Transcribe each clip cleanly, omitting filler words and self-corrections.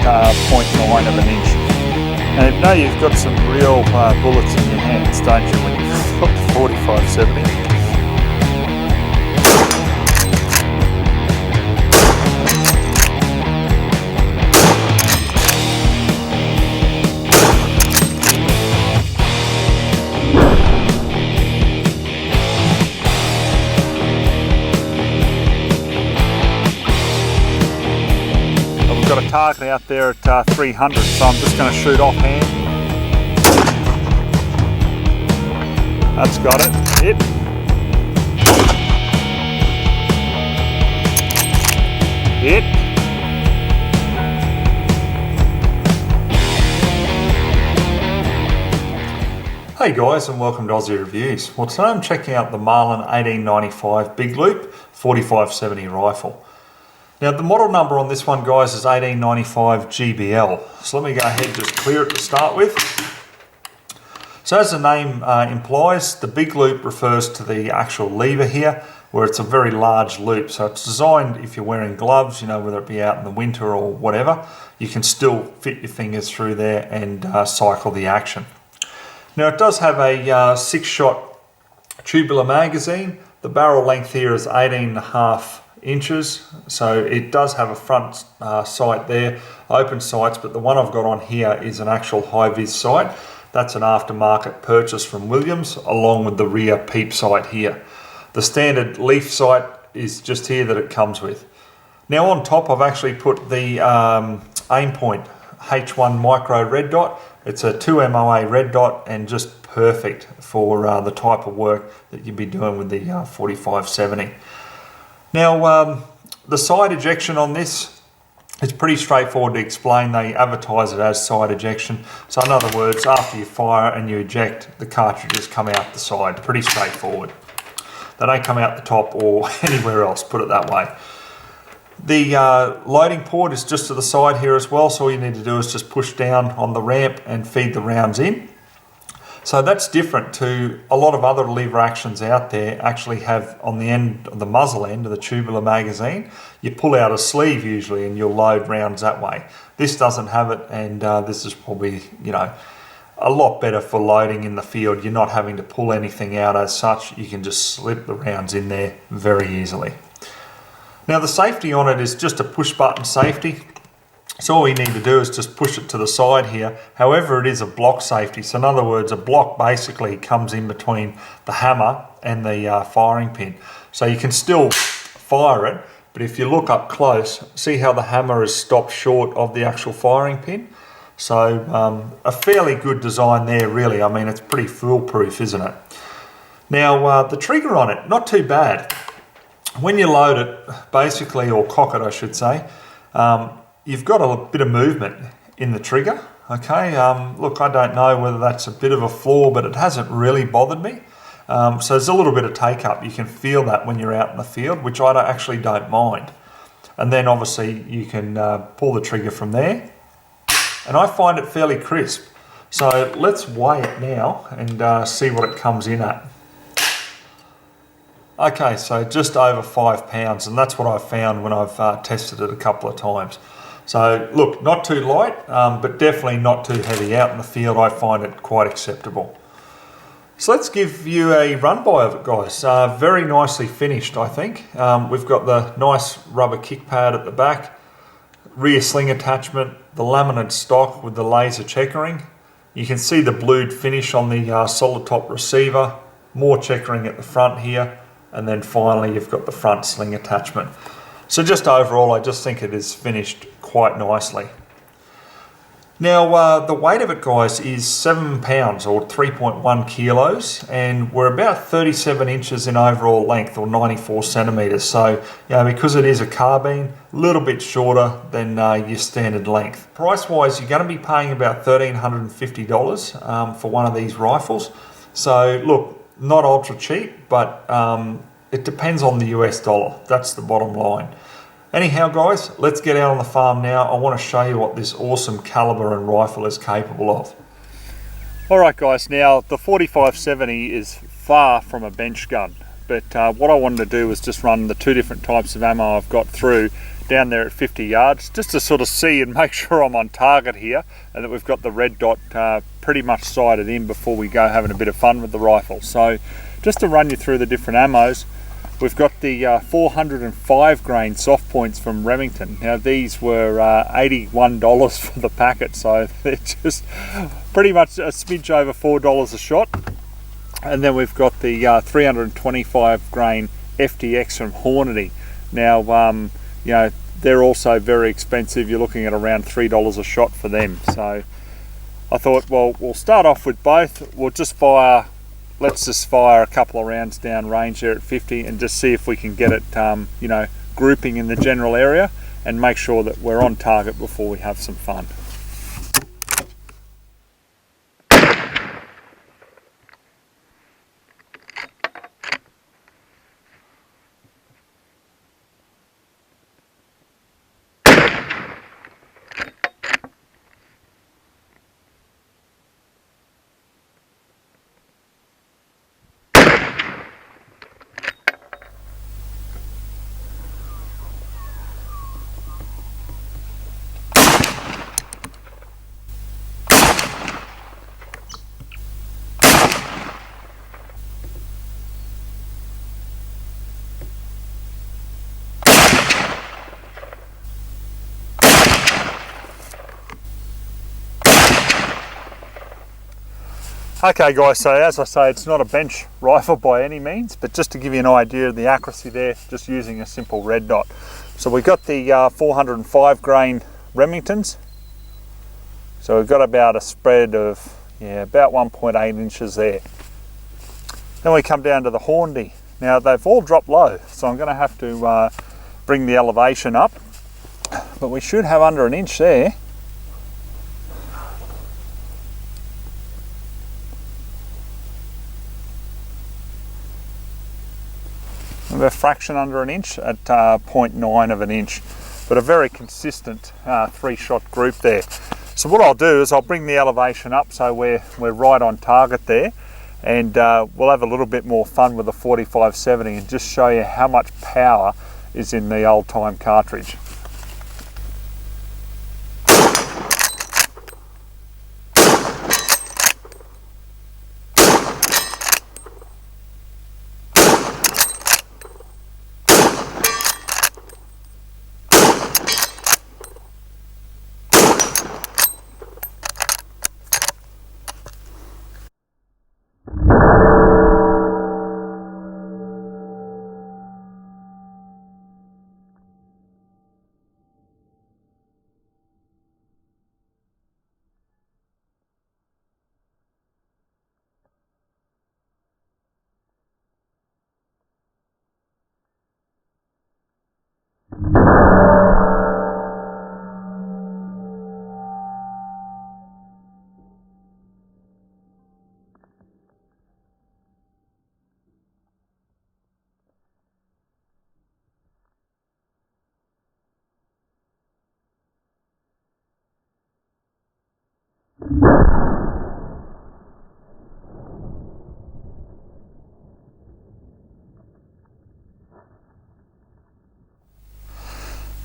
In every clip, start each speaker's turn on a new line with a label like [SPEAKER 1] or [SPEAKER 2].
[SPEAKER 1] 0.9 of an inch. And you know you've got some real bullets in your hands, don't you, when you've got the 45-70? Got a target out there at 300, so I'm just going to shoot offhand. That's got it. Hit. Hit. Hey guys, and welcome to Aussie Reviews. Well, today I'm checking out the Marlin 1895 Big Loop 45-70 rifle. Now the model number on this one, guys, is 1895 GBL. So let me go ahead and just clear it to start with. So as the name implies, the big loop refers to the actual lever here, where it's a very large loop. So it's designed if you're wearing gloves, you know, whether it be out in the winter or whatever, you can still fit your fingers through there and cycle the action. Now it does have a 6-shot tubular magazine. The barrel length here is 18.5 inches, so it does have a front sight there, open sights, but the one I've got on here is an actual high-vis sight. That's an aftermarket purchase from Williams, along with the rear peep sight here. The standard leaf sight is just here that it comes with. Now on top I've actually put the Aimpoint H1 micro red dot. It's a 2 MOA red dot and just perfect for the type of work that you'd be doing with the 45-70. Now, the side ejection on this is pretty straightforward to explain. They advertise it as side ejection. So in other words, after you fire and you eject, the cartridges come out the side. Pretty straightforward. They don't come out the top or anywhere else, put it that way. The loading port is just to the side here as well. So all you need to do is just push down on the ramp and feed the rounds in. So that's different to a lot of other lever actions out there. Actually have on the end of the muzzle end of the tubular magazine, you pull out a sleeve usually and you'll load rounds that way. This doesn't have it, and this is probably, you know, a lot better for loading in the field. You're not having to pull anything out as such. You can just slip the rounds in there very easily. Now the safety on it is just a push button safety. So all you need to do is just push it to the side here. However, it is a block safety. So in other words, a block basically comes in between the hammer and the firing pin. So you can still fire it, but if you look up close, see how the hammer is stopped short of the actual firing pin? So a fairly good design there, really. I mean, it's pretty foolproof, isn't it? Now, the trigger on it, not too bad. When you load it, basically, or cock it, I should say, you've got a bit of movement in the trigger, okay? Look, I don't know whether that's a bit of a flaw, but it hasn't really bothered me. So there's a little bit of take up. You can feel that when you're out in the field, which I actually don't mind. And then obviously you can pull the trigger from there. And I find it fairly crisp. So let's weigh it now and see what it comes in at. Okay, so just over 5 pounds, and that's what I've found when I've tested it a couple of times. So look, not too light, but definitely not too heavy. Out in the field, I find it quite acceptable. So let's give you a run by of it, guys. Very nicely finished, I think. We've got the nice rubber kick pad at the back, rear sling attachment, the laminate stock with the laser checkering. You can see the blued finish on the solid top receiver, more checkering at the front here, and then finally you've got the front sling attachment. So just overall, I just think it is finished quite nicely. Now, the weight of it, guys, is 7 pounds or 3.1 kilos, and we're about 37 inches in overall length or 94 centimeters. So, you know, because it is a carbine, a little bit shorter than your standard length. Price-wise, you're going to be paying about $1,350 for one of these rifles. So, look, not ultra cheap, but it depends on the US dollar. That's the bottom line. Anyhow, guys, let's get out on the farm now. I want to show you what this awesome caliber and rifle is capable of. Alright guys, now the 45-70 is far from a bench gun, but what I wanted to do was just run the two different types of ammo I've got through down there at 50 yards, just to sort of see and make sure I'm on target here, and that we've got the red dot pretty much sighted in before we go having a bit of fun with the rifle. So just to run you through the different ammos, we've got the 405 grain soft points from Remington. Now these were $81 for the packet, so they're just pretty much a smidge over $4 a shot. And then we've got the 325 grain FTX from Hornady. Now, you know, they're also very expensive. You're looking at around $3 a shot for them. So I thought, well, we'll start off with both. We'll just fire, let's just fire a couple of rounds down range there at 50 and just see if we can get it, you know, grouping in the general area and make sure that we're on target before we have some fun. Okay guys, so as I say, it's not a bench rifle by any means, but just to give you an idea of the accuracy there, just using a simple red dot. So we've got the 405 grain Remingtons. So we've got about a spread of, yeah, about 1.8 inches there. Then we come down to the Hornady. Now they've all dropped low, so I'm going to have to bring the elevation up, but we should have under an inch there. A fraction under an inch at 0.9 of an inch, but a very consistent 3-shot group there. So what I'll do is I'll bring the elevation up so we're right on target there, and we'll have a little bit more fun with the 45-70 and just show you how much power is in the old time cartridge.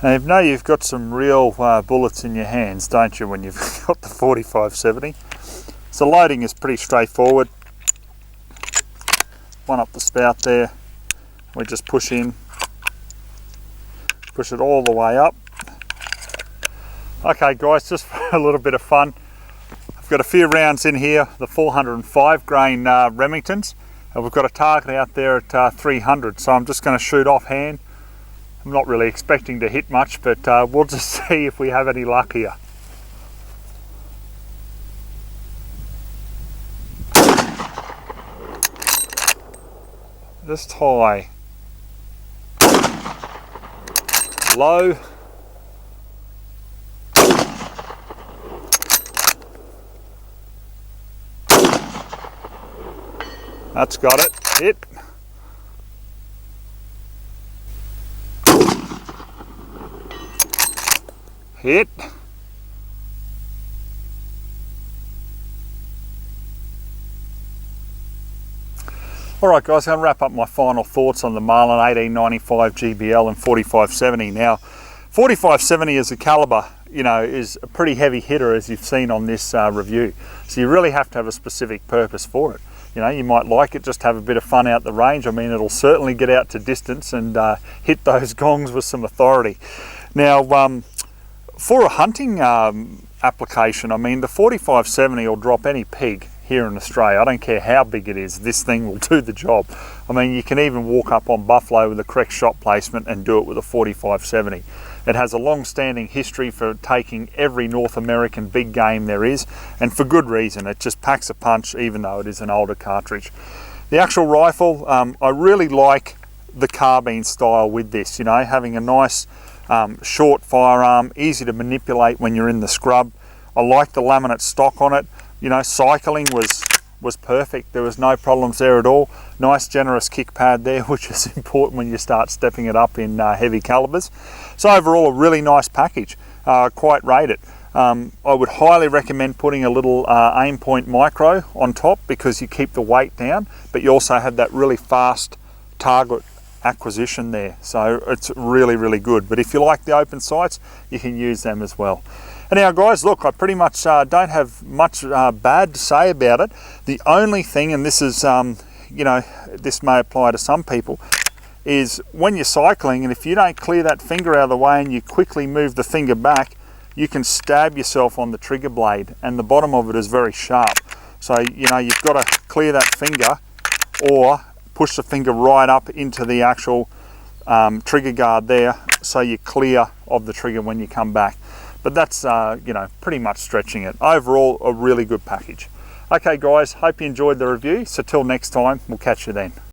[SPEAKER 1] Now you know you've got some real bullets in your hands, don't you, when you've got the 45-70. So loading is pretty straightforward. One up the spout there, we just push in, push it all the way up. Okay guys, just for a little bit of fun, I've got a few rounds in here, the 405 grain Remingtons, and we've got a target out there at 300, so I'm just going to shoot offhand. I'm not really expecting to hit much, but we'll just see if we have any luck here. Just high, low, that's got it, hit. Hit. Alright guys, I'm going to wrap up my final thoughts on the Marlin 1895 GBL and 45-70. Now, 4570 as a caliber, you know, is a pretty heavy hitter, as you've seen on this review. So you really have to have a specific purpose for it. You know, you might like it just to have a bit of fun out the range. I mean, it'll certainly get out to distance and hit those gongs with some authority. Now, for a hunting application, I mean, the 4570 will drop any pig here in Australia. I don't care how big it is, this thing will do the job. I mean, you can even walk up on buffalo with the correct shot placement and do it with a 4570. It has a long-standing history for taking every North American big game there is, and for good reason. It just packs a punch even though it is an older cartridge. The actual rifle, I really like the carbine style with this, you know, having a nice short firearm, easy to manipulate when you're in the scrub. I like the laminate stock on it. You know, cycling was perfect. There was no problems there at all. Nice generous kick pad there, which is important when you start stepping it up in heavy calibers. So overall, a really nice package. Quite rate it. I would highly recommend putting a little Aimpoint micro on top because you keep the weight down, but you also have that really fast target acquisition there. So it's really, really good. But if you like the open sights, you can use them as well. Anyhow, guys, look, I pretty much don't have much bad to say about it. The only thing, and this is, you know, this may apply to some people, is when you're cycling, and if you don't clear that finger out of the way and you quickly move the finger back, you can stab yourself on the trigger blade, and the bottom of it is very sharp. So, you know, you've got to clear that finger or push the finger right up into the actual trigger guard there so you're clear of the trigger when you come back. But that's, you know, pretty much stretching it. Overall, a really good package. Okay, guys, hope you enjoyed the review. So till next time, we'll catch you then.